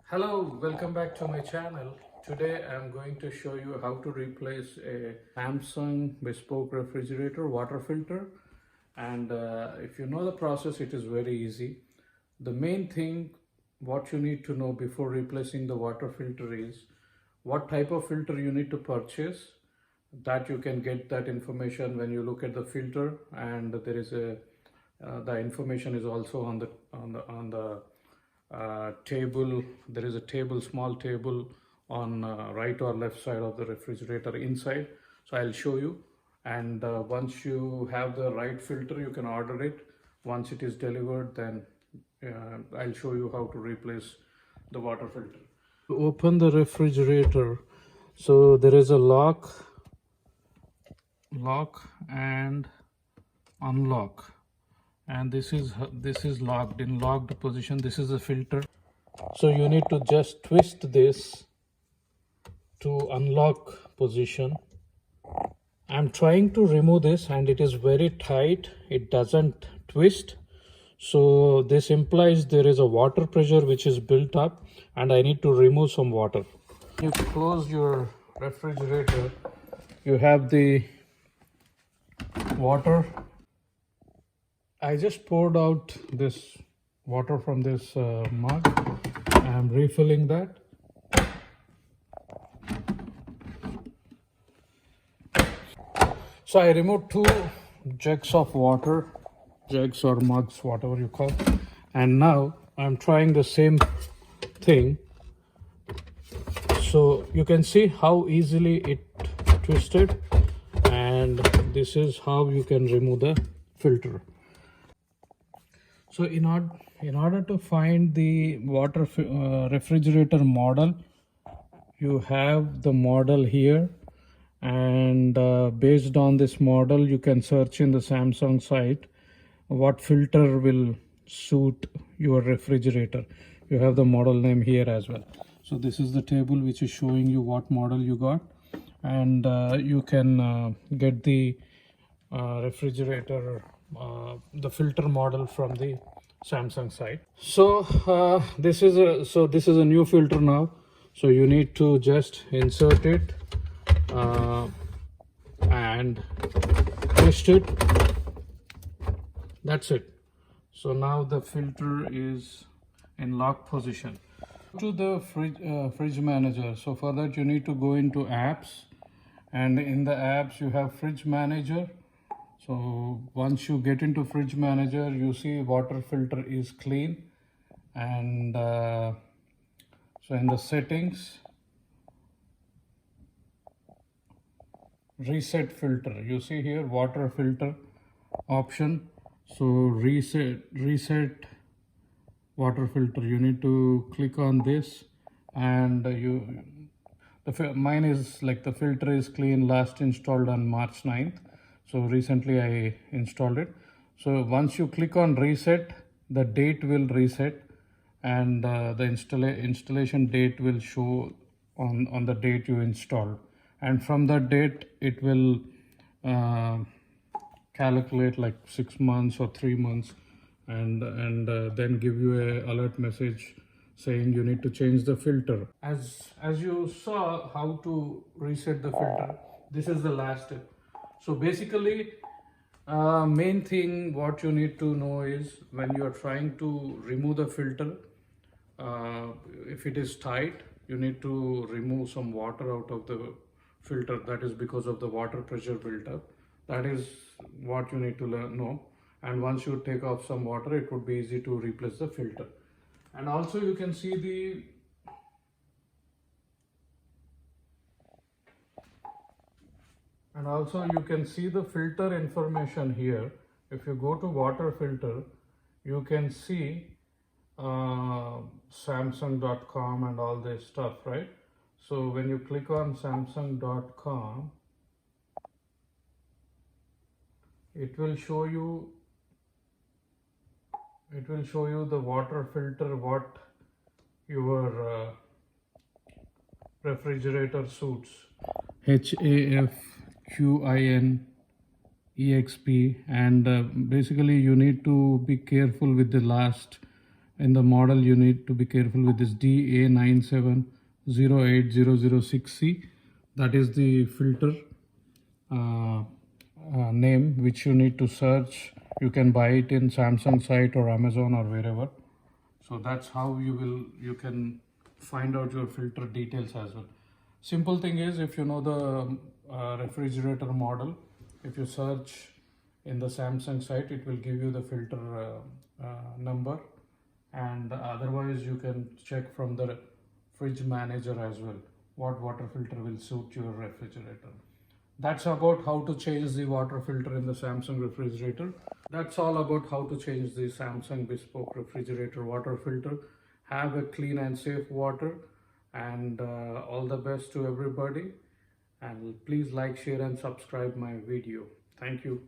Hello, welcome back to my channel. Today I'm going to show you how to replace a Samsung bespoke refrigerator water filter. And if you know the process, it is very easy. The main thing what you need to know before replacing the water filter is what type of filter you need to purchase. That you can get that information when you look at the filter, and there is a the information is also on the table. There is a table, small table on right or left side of the refrigerator inside. So I'll show you. And once you have the right filter, you can order it. Once it is delivered, then I'll show you how to replace the water filter. Open the refrigerator. So there is a lock and unlock, and this is locked in locked position. This is a filter, so you need to just twist this to unlock position. I'm trying to remove this and it is very tight, it doesn't twist. So this implies there is a water pressure which is built up and I need to remove some water. You close your refrigerator, you have the water. I just poured out this water from this mug. I'm refilling that. So I removed 2 jugs of water, jugs or mugs, whatever you call. And now I'm trying the same thing. So you can see how easily it twisted, and this is how you can remove the filter. So in order to find the water refrigerator model, you have the model here, and based on this model you can search in the Samsung site what filter will suit your refrigerator. You have the model name here as well. So this is the table which is showing you what model you got, and you can get the refrigerator the filter model from the Samsung site. So this is a new filter now. So you need to just insert it and twist it. That's it. So now the filter is in lock position. To the fridge manager. So for that you need to go into apps, and in the apps you have fridge manager. So once you get into fridge manager, you see water filter is clean, and so in the settings, reset filter, you see here water filter option. So reset water filter, you need to click on this, and mine is like the filter is clean, last installed on March 9th. So recently I installed it. So once you click on reset, the date will reset, and the installation date will show on the date you installed, and from that date it will calculate like 6 months or 3 months, and then give you a alert message saying you need to change the filter. As you saw how to reset the filter, this is the last step. So basically, main thing what you need to know is when you are trying to remove the filter, if it is tight, you need to remove some water out of the filter. That is because of the water pressure built up. That is what you need to know. And once you take off some water, it would be easy to replace the filter. And also you can see the filter information here. If you go to water filter, you can see Samsung.com and all this stuff, right? So when you click on Samsung.com, it will show you the water filter what your refrigerator suits. HAFQINEXP, and basically you need to be careful with the last In the model, you need to be careful with this DA9708006C. That is the filter name which you need to search. You can buy it in Samsung site or Amazon or wherever. So that's how you can find out your filter details as well. Simple thing is, if you know the refrigerator model, if you search in the Samsung site, it will give you the filter number, and otherwise you can check from the fridge manager as well what water filter will suit your refrigerator. That's about how to change the water filter in the Samsung refrigerator. That's all about how to change the Samsung bespoke refrigerator water filter. Have a clean and safe water, and all the best to everybody. And please like, share and subscribe my video. Thank you.